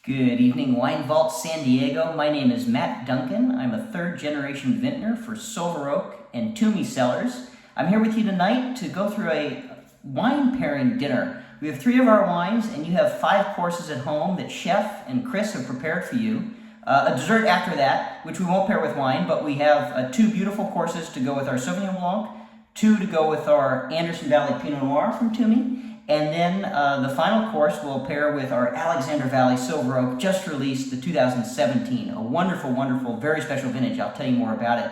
Good evening, Wine Vault San Diego. My name is Matt Duncan. I'm a third-generation vintner for Silver Oak and Toomey Cellars. I'm here with you tonight to go through a wine pairing dinner. We have 3 of our wines, and you have 5 courses at home that Chef and Chris have prepared for you. A dessert after that, which we won't pair with wine, but we have 2 beautiful courses to go with our Sauvignon Blanc, 2 to go with our Anderson Valley Pinot Noir from Toomey, and then the final course will pair with our Alexander Valley Silver Oak, just released, the 2017. A wonderful, wonderful, very special vintage. I'll tell you more about it.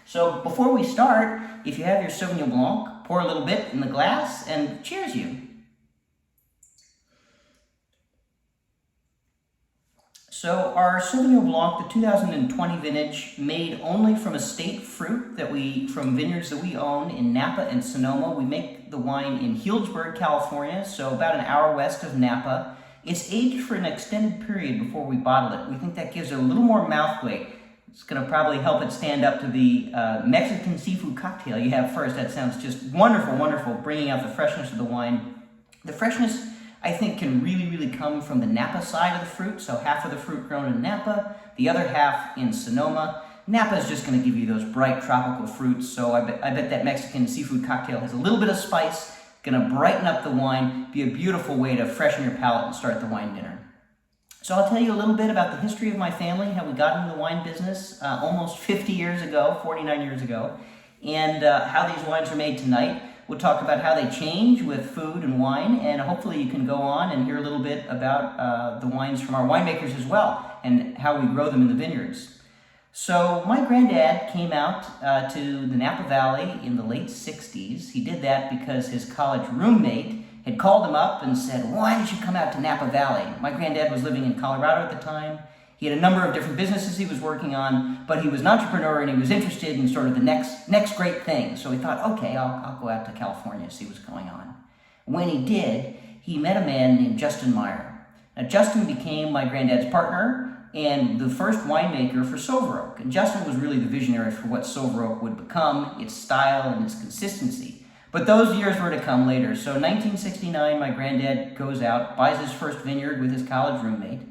So before we start, if you have your Sauvignon Blanc, pour a little bit in the glass and cheers you. So our Sauvignon Blanc, the 2020 vintage, made only from estate fruit from vineyards that we own in Napa and Sonoma. We make the wine in Healdsburg, California, so about an hour west of Napa. It's aged for an extended period before we bottle it. We think that gives it a little more mouth weight. It's going to probably help it stand up to the Mexican seafood cocktail you have first. That sounds just wonderful, wonderful, bringing out the freshness of the wine. The freshness, I think, can really come from the Napa side of the fruit. So half of the fruit grown in Napa, the other half in Sonoma. Napa is just going to give you those bright tropical fruits. So I bet that Mexican seafood cocktail has a little bit of spice, going to brighten up the wine, be a beautiful way to freshen your palate and start the wine dinner. So I'll tell you a little bit about the history of my family, how we got into the wine business almost 50 years ago, 49 years ago, and how these wines are made tonight. We'll talk about how they change with food and wine, and hopefully you can go on and hear a little bit about the wines from our winemakers as well, and how we grow them in the vineyards. So my granddad came out to the Napa Valley in the late 60s. He did that because his college roommate had called him up and said, "Why did you come out to Napa Valley?" My granddad was living in Colorado at the time. He had a number of different businesses he was working on, but he was an entrepreneur and he was interested in sort of the next great thing. So he thought, okay, I'll go out to California and see what's going on. When he did, he met a man named Justin Meyer. Now, Justin became my granddad's partner and the first winemaker for Silver Oak. And Justin was really the visionary for what Silver Oak would become, its style and its consistency. But those years were to come later. So in 1969, my granddad goes out, buys his first vineyard with his college roommate,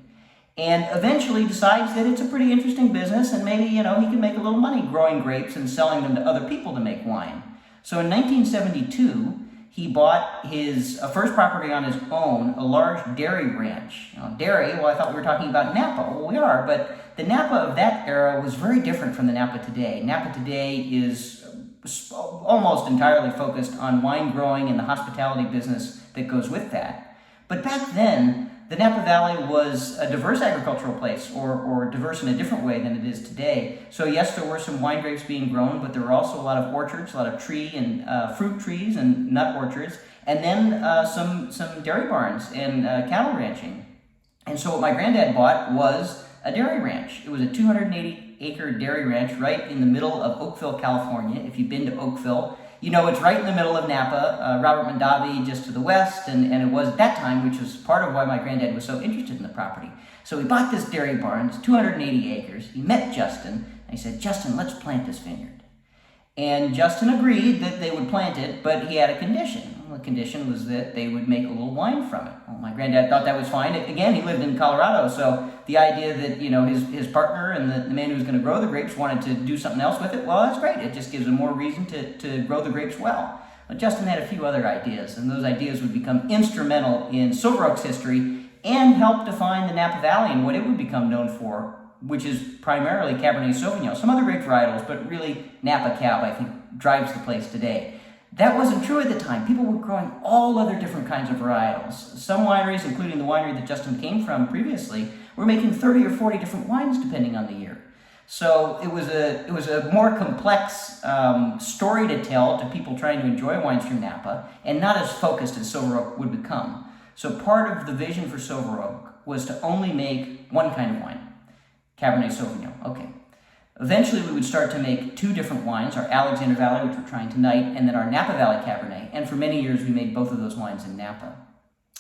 and eventually decides that it's a pretty interesting business and maybe, he can make a little money growing grapes and selling them to other people to make wine. So in 1972, he bought his first property on his own, a large dairy ranch. Now, dairy, well, I thought we were talking about Napa. Well, we are, but the Napa of that era was very different from the Napa today. Napa today is almost entirely focused on wine growing and the hospitality business that goes with that. But back then, the Napa Valley was a diverse agricultural place, or diverse in a different way than it is today. So yes, there were some wine grapes being grown, but there were also a lot of orchards, a lot of tree and fruit trees and nut orchards, and then some dairy barns and cattle ranching. And so what my granddad bought was a dairy ranch. It was a 280-acre dairy ranch right in the middle of Oakville, California. If you've been to Oakville, you know it's right in the middle of Napa, Robert Mondavi just to the west, and it was at that time, which was part of why my granddad was so interested in the property. So he bought this dairy barn, it's 280 acres. He met Justin, and he said, "Justin, let's plant this vineyard." And Justin agreed that they would plant it, but he had a condition. The condition was that they would make a little wine from it. Well, my granddad thought that was fine. Again, he lived in Colorado, so the idea that his partner and the man who was going to grow the grapes wanted to do something else with it, well, that's great. It just gives him more reason to grow the grapes well. But Justin had a few other ideas, and those ideas would become instrumental in Silver Oak's history and help define the Napa Valley and what it would become known for, which is primarily Cabernet Sauvignon. Some other grape varietals, but really Napa Cab, I think, drives the place today. That wasn't true at the time. People were growing all other different kinds of varietals. Some wineries, including the winery that Justin came from previously, were making 30 or 40 different wines depending on the year. So it was a more complex story to tell to people trying to enjoy wines from Napa, and not as focused as Silver Oak would become. So part of the vision for Silver Oak was to only make one kind of wine, Cabernet Sauvignon. Okay. Eventually, we would start to make 2 different wines, our Alexander Valley, which we're trying tonight, and then our Napa Valley Cabernet. And for many years, we made both of those wines in Napa.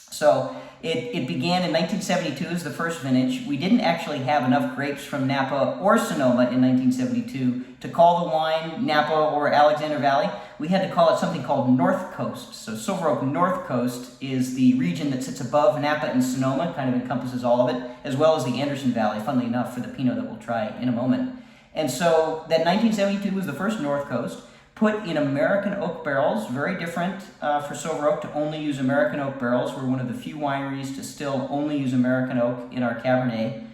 So It began in 1972 as the first vintage. We didn't actually have enough grapes from Napa or Sonoma in 1972 to call the wine Napa or Alexander Valley. We had to call it something called North Coast. So Silver Oak North Coast is the region that sits above Napa and Sonoma, kind of encompasses all of it, as well as the Anderson Valley, funnily enough, for the Pinot that we'll try in a moment. And so that 1972 was the first North Coast, put in American oak barrels, very different for Silver Oak to only use American oak barrels. We're one of the few wineries to still only use American oak in our Cabernet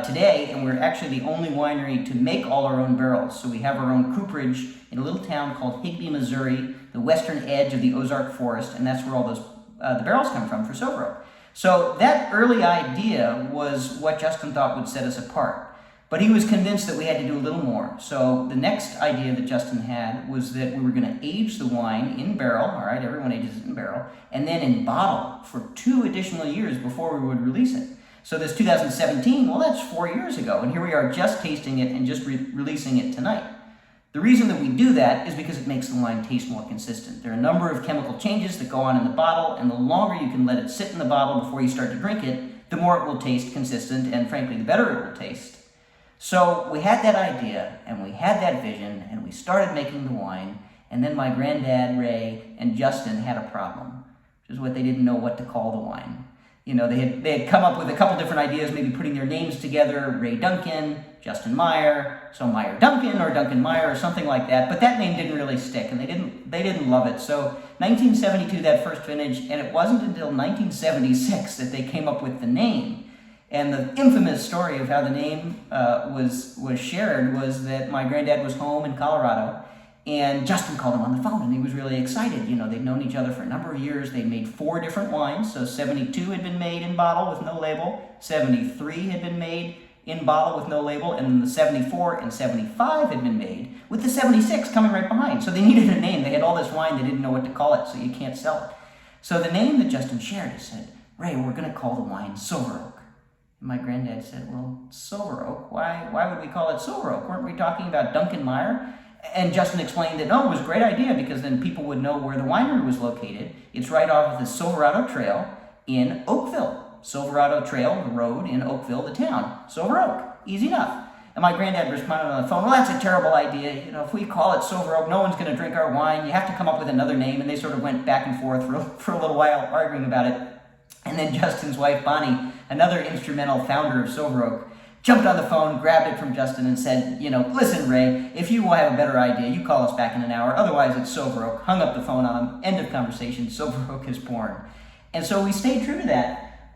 today, and we're actually the only winery to make all our own barrels. So we have our own cooperage in a little town called Higbee, Missouri, the western edge of the Ozark Forest, and that's where all those the barrels come from for Silver Oak. So that early idea was what Justin thought would set us apart. But he was convinced that we had to do a little more. So the next idea that Justin had was that we were going to age the wine in barrel, all right, everyone ages it in barrel, and then in bottle for 2 additional years before we would release it. So this 2017, well, that's 4 years ago, and here we are just tasting it and just releasing it tonight. The reason that we do that is because it makes the wine taste more consistent. There are a number of chemical changes that go on in the bottle, and the longer you can let it sit in the bottle before you start to drink it, the more it will taste consistent, and frankly, the better it will taste. So we had that idea, and we had that vision, and we started making the wine, and then my granddad, Ray, and Justin had a problem, which is what they didn't know what to call the wine. You know, they had come up with a couple different ideas, maybe putting their names together, Ray Duncan, Justin Meyer, so Meyer Duncan or Duncan Meyer or something like that, but that name didn't really stick, and they didn't love it. So 1972, that first vintage, and it wasn't until 1976 that they came up with the name. And the infamous story of how the name was shared was that my granddad was home in Colorado, and Justin called him on the phone, and he was really excited. You know, they'd known each other for a number of years. They'd made 4 different wines. So 72 had been made in bottle with no label. 73 had been made in bottle with no label. And then the 74 and 75 had been made, with the 76 coming right behind. So they needed a name. They had all this wine. They didn't know what to call it, so you can't sell it. So the name that Justin shared, he said, Ray, we're going to call the wine Silver Oak. My granddad said, well, Silver Oak, why would we call it Silver Oak? Weren't we talking about Duncan Meyer? And Justin explained that, no, it was a great idea because then people would know where the winery was located. It's right off of the Silverado Trail in Oakville. Silverado Trail, the road in Oakville, the town. Silver Oak, easy enough. And my granddad responded on the phone, well, that's a terrible idea. You know, if we call it Silver Oak, no one's going to drink our wine. You have to come up with another name. And they sort of went back and forth for a little while arguing about it. And then Justin's wife, Bonnie, another instrumental founder of Silver Oak, jumped on the phone, grabbed it from Justin, and said, you know, listen, Ray, if you will have a better idea, you call us back in an hour. Otherwise, it's Silver Oak. Hung up the phone on him. End of conversation. Silver Oak is born. And so we stayed true to that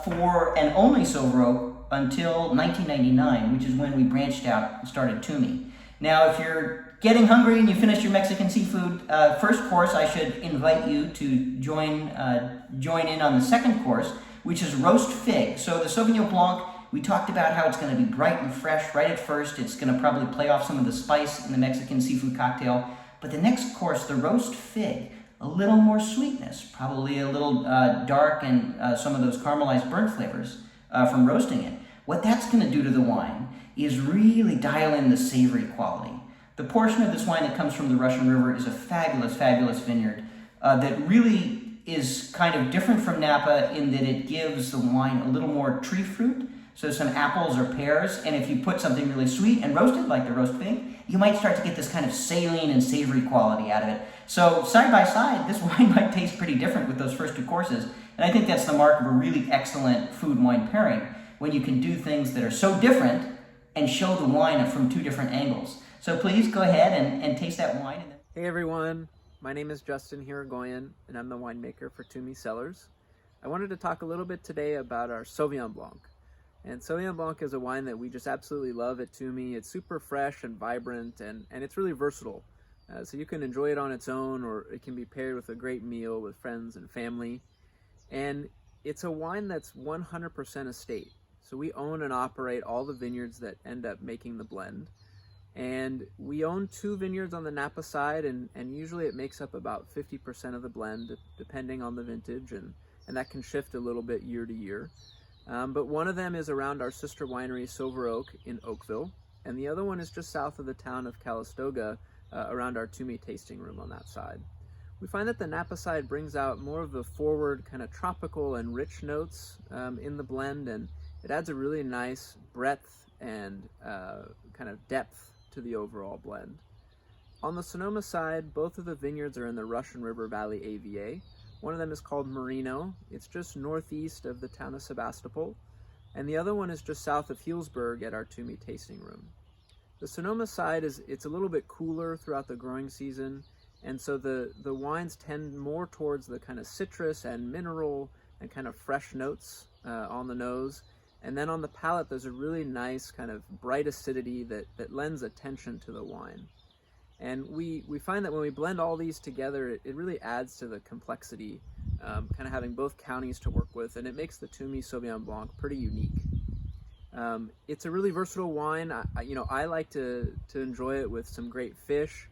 for and only Silver Oak until 1999, which is when we branched out and started Toomey. Now, if you're getting hungry and you finished your Mexican seafood first course, I should invite you to join in on the second course, which is roast fig. So the Sauvignon Blanc, we talked about how it's going to be bright and fresh right at first. It's going to probably play off some of the spice in the Mexican seafood cocktail. But the next course, the roast fig, a little more sweetness, probably a little dark and some of those caramelized burnt flavors from roasting it. What that's going to do to the wine is really dial in the savory quality. The portion of this wine that comes from the Russian River is a fabulous, fabulous vineyard that really is kind of different from Napa in that it gives the wine a little more tree fruit, so some apples or pears, and if you put something really sweet and roasted, like the roast fig, you might start to get this kind of saline and savory quality out of it. So side by side, this wine might taste pretty different with those first 2 courses, and I think that's the mark of a really excellent food-wine pairing, when you can do things that are so different and show the wine from 2 different angles. So please go ahead and taste that wine. Hey everyone, my name is Justin Hirigoyen, and I'm the winemaker for Toomey Cellars. I wanted to talk a little bit today about our Sauvignon Blanc. And Sauvignon Blanc is a wine that we just absolutely love at Toomey. It's super fresh and vibrant, and it's really versatile. So you can enjoy it on its own, or it can be paired with a great meal with friends and family. And it's a wine that's 100% estate. So we own and operate all the vineyards that end up making the blend. And we own 2 vineyards on the Napa side, and usually it makes up about 50% of the blend, depending on the vintage, and that can shift a little bit year to year. But one of them is around our sister winery, Silver Oak, in Oakville, and the other one is just south of the town of Calistoga, around our Toomey tasting room on that side. We find that the Napa side brings out more of the forward kind of tropical and rich notes in the blend, and it adds a really nice breadth and kind of depth to the overall blend. On the Sonoma side, both of the vineyards are in the Russian River Valley AVA. One of them is called Merino. It's just northeast of the town of Sebastopol, and the other one is just south of Healdsburg at our Toomey tasting room. The Sonoma side it's a little bit cooler throughout the growing season, and so the wines tend more towards the kind of citrus and mineral and kind of fresh notes on the nose. And then on the palate, there's a really nice kind of bright acidity that lends attention to the wine. And we find that when we blend all these together, it really adds to the complexity, kind of having both counties to work with, and it makes the Toomey Sauvignon Blanc pretty unique. It's a really versatile wine. I like to enjoy it with some great fish,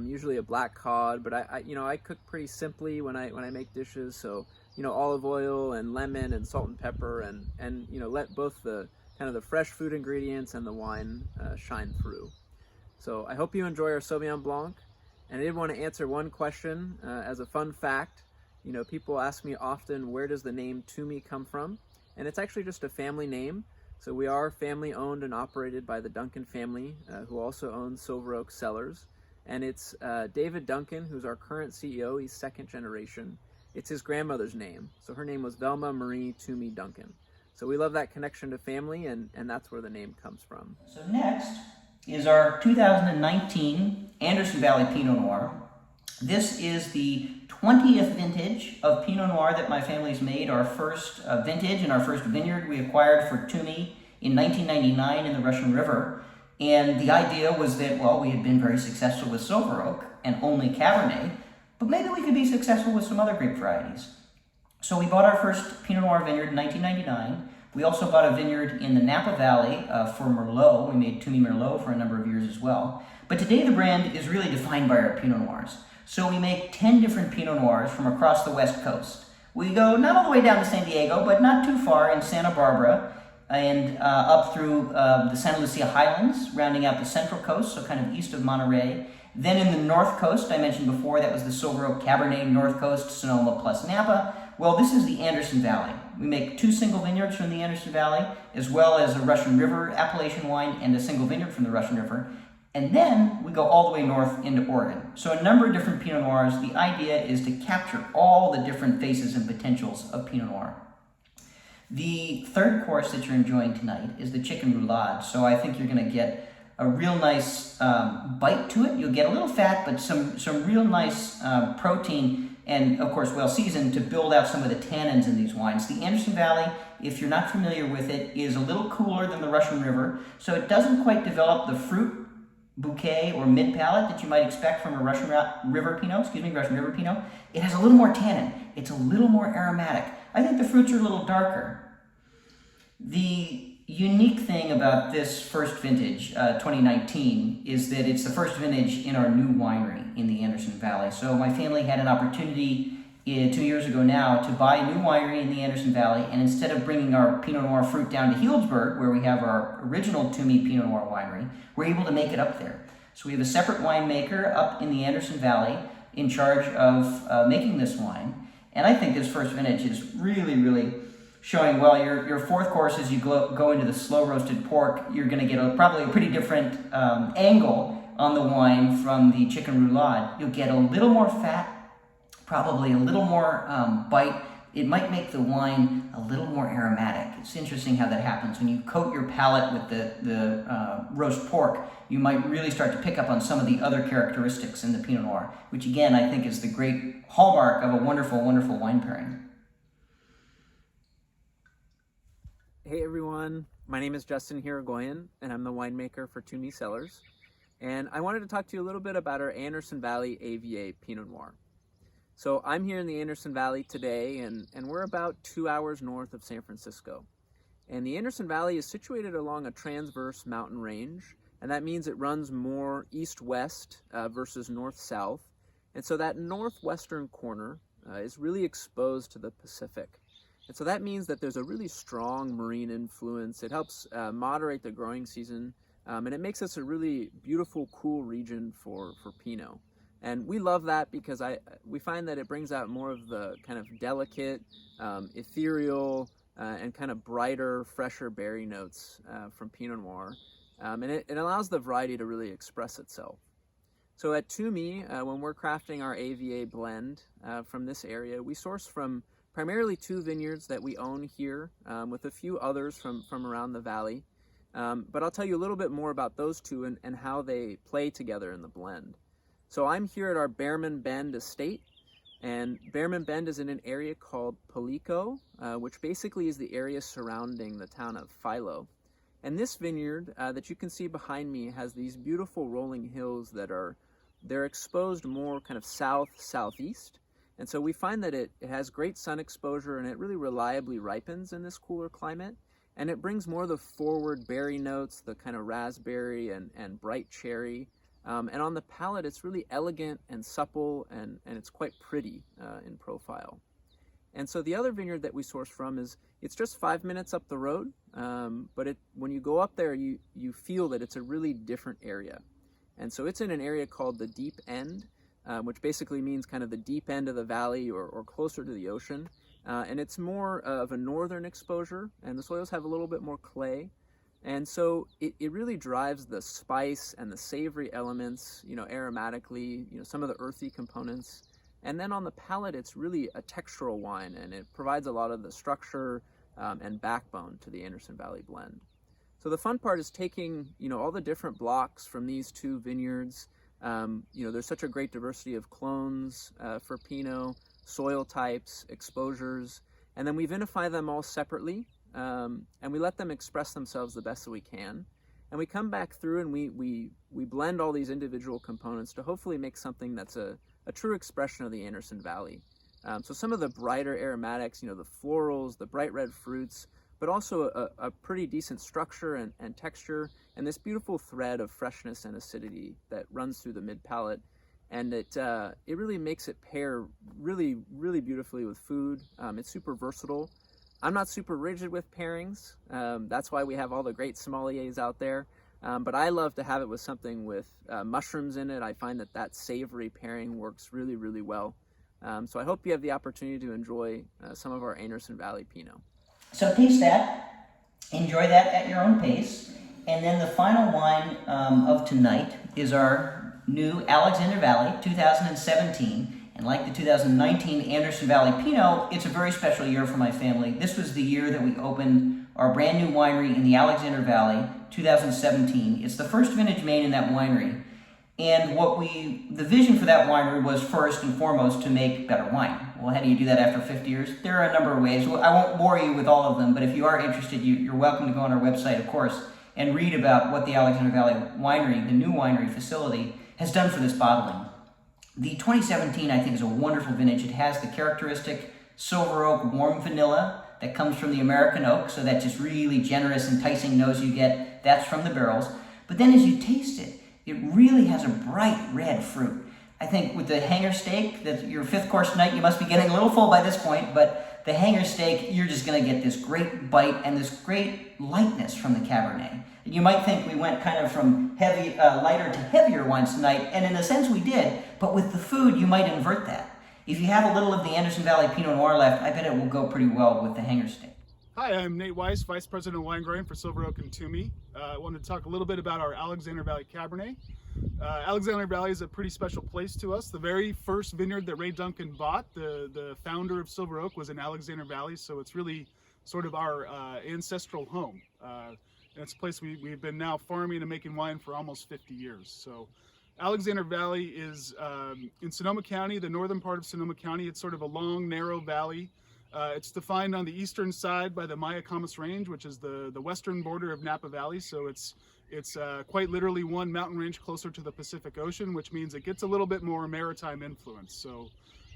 usually a black cod, but I cook pretty simply when I make dishes. So olive oil and lemon and salt and pepper, and let both the kind of the fresh food ingredients and the wine shine through. So I hope you enjoy our Sauvignon Blanc. And I did want to answer one question as a fun fact. People ask me often, where does the name Toomey come from? And it's actually just a family name. So we are family owned and operated by the Duncan family, who also owns Silver Oak Cellars. And it's David Duncan, who's our current CEO. He's second generation. It's his grandmother's name. So her name was Velma Marie Toomey Duncan. So we love that connection to family, and that's where the name comes from. So next is our 2019 Anderson Valley Pinot Noir. This is the 20th vintage of Pinot Noir that my family's made. Our first vintage and our first vineyard we acquired for Toomey in 1999 in the Russian River. And the idea was that, well, we had been very successful with Silver Oak and only Cabernet, but maybe we could be successful with some other grape varieties. So we bought our first Pinot Noir vineyard in 1999. We also bought a vineyard in the Napa Valley for Merlot. We made Toomey Merlot for a number of years as well. But today the brand is really defined by our Pinot Noirs. So we make 10 different Pinot Noirs from across the West Coast. We go not all the way down to San Diego, but not too far in Santa Barbara and up through the Santa Lucia Highlands, rounding out the Central Coast, so kind of east of Monterey. Then in the North Coast, I mentioned before, that was the Silver Oak Cabernet, North Coast, Sonoma plus Napa. Well, this is the Anderson Valley. We make 2 single vineyards from the Anderson Valley, as well as a Russian River appellation wine and a single vineyard from the Russian River. And then we go all the way north into Oregon. So a number of different Pinot Noirs. The idea is to capture all the different faces and potentials of Pinot Noir. The third course that you're enjoying tonight is the chicken roulade. So I think you're going to get a real nice bite to it. You'll get a little fat, but some real nice protein, and of course well seasoned to build out some of the tannins in these wines. The Anderson Valley, if you're not familiar with it, is a little cooler than the Russian River, so it doesn't quite develop the fruit bouquet or mid palate that you might expect from a Russian River Pinot. It has a little more tannin. It's a little more aromatic. I think the fruits are a little darker. The unique thing about this first vintage, 2019, is that it's the first vintage in our new winery in the Anderson Valley. So my family had an opportunity 2 years ago now to buy a new winery in the Anderson Valley, and instead of bringing our Pinot Noir fruit down to Healdsburg, where we have our original Toomey Pinot Noir winery, we're able to make it up there. So we have a separate winemaker up in the Anderson Valley in charge of making this wine. And I think this first vintage is really, really showing well. Your fourth course, as you go into the slow roasted pork, you're going to get probably a pretty different angle on the wine from the chicken roulade. You'll get a little more fat, probably a little more bite. It might make the wine a little more aromatic. It's interesting how that happens. When you coat your palate with the roast pork, you might really start to pick up on some of the other characteristics in the Pinot Noir, which again, I think is the great hallmark of a wonderful, wonderful wine pairing. Hey everyone, my name is Justin Hirigoyen, and I'm the winemaker for Toomey Cellars. And I wanted to talk to you a little bit about our Anderson Valley AVA Pinot Noir. So I'm here in the Anderson Valley today, and we're about 2 hours north of San Francisco. And the Anderson Valley is situated along a transverse mountain range, and that means it runs more east-west versus north-south. And so that northwestern corner is really exposed to the Pacific. And so that means that there's a really strong marine influence. It helps moderate the growing season, and it makes us a really beautiful, cool region for Pinot. And we love that because we find that it brings out more of the kind of delicate, ethereal, and kind of brighter, fresher berry notes from Pinot Noir. And it allows the variety to really express itself. So at Toomey, when we're crafting our AVA blend from this area, we source from primarily 2 vineyards that we own here, with a few others from around the valley. But I'll tell you a little bit more about those 2 and how they play together in the blend. So I'm here at our Bearman Bend estate, and Bearman Bend is in an area called Palico, which basically is the area surrounding the town of Philo. And this vineyard that you can see behind me has these beautiful rolling hills that they're exposed more kind of southeast. And so we find that it has great sun exposure, and it really reliably ripens in this cooler climate. And it brings more of the forward berry notes, the kind of raspberry and bright cherry. And on the palate, it's really elegant and supple, and it's quite pretty in profile. And so the other vineyard that we source from it's just 5 minutes up the road, but when you go up there, you feel that it's a really different area. And so it's in an area called the Deep End, which basically means kind of the deep end of the valley or closer to the ocean. And it's more of a northern exposure, and the soils have a little bit more clay. And so it really drives the spice and the savory elements, aromatically, some of the earthy components. And then on the palate, it's really a textural wine, and it provides a lot of the structure and backbone to the Anderson Valley blend. So the fun part is taking, all the different blocks from these 2 vineyards. There's such a great diversity of clones for Pinot, soil types, exposures, and then we vinify them all separately, and we let them express themselves the best that we can. And we come back through and we blend all these individual components to hopefully make something that's a true expression of the Anderson Valley. So some of the brighter aromatics, the florals, the bright red fruits, but also a pretty decent structure and texture, and this beautiful thread of freshness and acidity that runs through the mid-palate. And it really makes it pair really, really beautifully with food. It's super versatile. I'm not super rigid with pairings. That's why we have all the great sommeliers out there. But I love to have it with something with mushrooms in it. I find that savory pairing works really, really well. So I hope you have the opportunity to enjoy some of our Anderson Valley Pinot. So taste that, enjoy that at your own pace, and then the final wine of tonight is our new Alexander Valley 2017. And like the 2019 Anderson Valley Pinot, it's a very special year for my family. This was the year that we opened our brand new winery in the Alexander Valley, 2017. It's the first vintage made in that winery. And the vision for that winery was first and foremost to make better wine. Well, how do you do that after 50 years? There are a number of ways. I won't bore you with all of them, but if you are interested, you're welcome to go on our website, of course, and read about what the Alexander Valley Winery, the new winery facility, has done for this bottling. The 2017, I think, is a wonderful vintage. It has the characteristic silver oak warm vanilla that comes from the American oak, so that just really generous, enticing nose you get, that's from the barrels. But then as you taste it, it really has a bright red fruit. I think with the hanger steak, that your 5th course night, you must be getting a little full by this point, but the hanger steak, you're just going to get this great bite and this great lightness from the Cabernet. You might think we went kind of from lighter to heavier wines tonight, and in a sense we did, but with the food, you might invert that. If you have a little of the Anderson Valley Pinot Noir left, I bet it will go pretty well with the hanger steak. Hi, I'm Nate Weiss, Vice President of Wine Growing for Silver Oak and Toomey. I wanted to talk a little bit about our Alexander Valley Cabernet. Alexander Valley is a pretty special place to us. The very first vineyard that Ray Duncan bought, the founder of Silver Oak, was in Alexander Valley, so it's really sort of our ancestral home. And it's a place we've been now farming and making wine for almost 50 years. So Alexander Valley is in Sonoma County, the northern part of Sonoma County. It's sort of a long, narrow valley. It's defined on the eastern side by the Mayacamas Range, which is the western border of Napa Valley. So it's quite literally one mountain range closer to the Pacific Ocean, which means it gets a little bit more maritime influence. So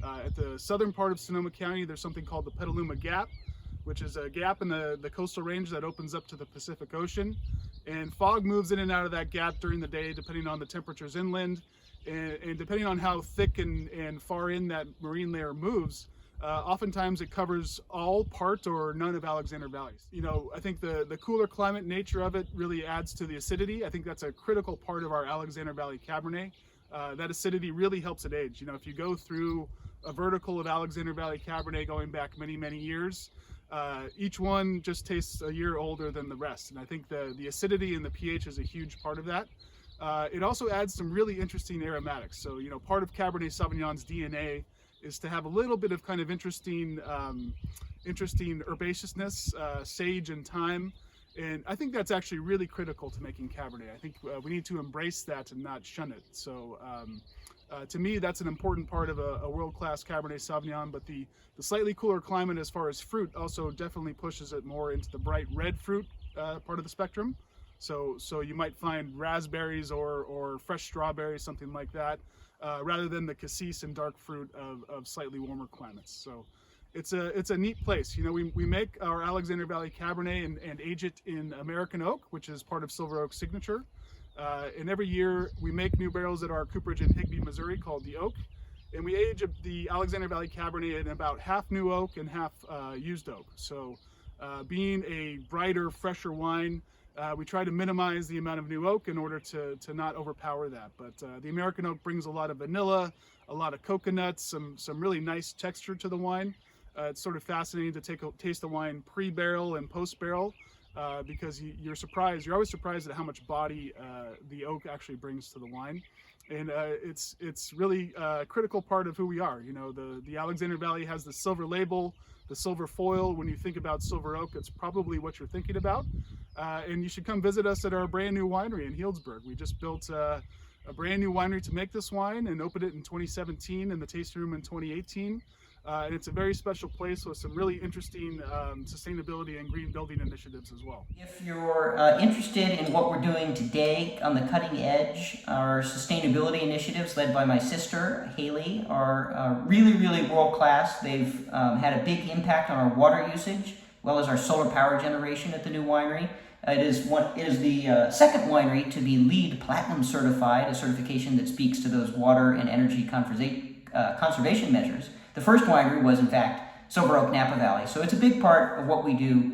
at the southern part of Sonoma County, there's something called the Petaluma Gap, which is a gap in the coastal range that opens up to the Pacific Ocean. And fog moves in and out of that gap during the day, depending on the temperatures inland, and depending on how thick and far in that marine layer moves. Oftentimes it covers all, part, or none of Alexander Valley. You know, I think the cooler climate nature of it really adds to the acidity. I think that's a critical part of our Alexander Valley Cabernet. that acidity really helps it age. You know, if you go through a vertical of Alexander Valley Cabernet going back many, many years, each one just tastes a year older than the rest. And I think the acidity and the pH is a huge part of that. It also adds some really interesting aromatics. So, you know, part of Cabernet Sauvignon's DNA is to have a little bit of kind of interesting herbaceousness, sage and thyme. And I think that's actually really critical to making Cabernet. I think we need to embrace that and not shun it. So to me, that's an important part of a world-class Cabernet Sauvignon, but the slightly cooler climate as far as fruit also definitely pushes it more into the bright red fruit part of the spectrum. So you might find raspberries or fresh strawberries, something like that, rather than the cassis and dark fruit of slightly warmer climates. So it's a neat place. You know, we make our Alexander Valley Cabernet and age it in American oak, which is part of Silver Oak's signature. And every year we make new barrels at our cooperage in Higbee, Missouri called the Oak. And we age the Alexander Valley Cabernet in about half new oak and half used oak. So being a brighter, fresher wine, we try to minimize the amount of new oak in order to not overpower that. But the American oak brings a lot of vanilla, a lot of coconuts, some really nice texture to the wine. It's sort of fascinating to taste the wine pre-barrel and post-barrel because you're always surprised at how much body the oak actually brings to the wine. And it's really a critical part of who we are. You know, the Alexander Valley has the silver label, the silver foil. When you think about silver oak, it's probably what you're thinking about. And you should come visit us at our brand new winery in Healdsburg. We just built a brand new winery to make this wine and opened it in 2017 and the tasting room in 2018. And it's a very special place with some really interesting sustainability and green building initiatives as well. If you're interested in what we're doing today on the cutting edge, our sustainability initiatives led by my sister, Haley, are really, really world class. They've had a big impact on our water usage, as well as our solar power generation at the new winery. It is the second winery to be LEED Platinum certified, a certification that speaks to those water and energy conservation measures. The first winery was, in fact, Silver Oak Napa Valley. So it's a big part of what we do,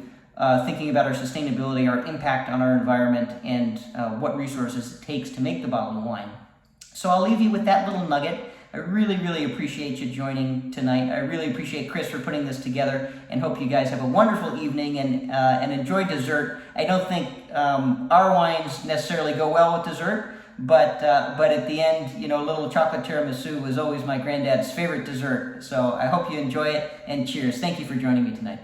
thinking about our sustainability, our impact on our environment, and what resources it takes to make the bottled wine. So I'll leave you with that little nugget. I really, really appreciate you joining tonight. I really appreciate Chris for putting this together, and hope you guys have a wonderful evening and enjoy dessert. I don't think our wines necessarily go well with dessert, but at the end, you know, a little chocolate tiramisu was always my granddad's favorite dessert. So I hope you enjoy it, and cheers. Thank you for joining me tonight.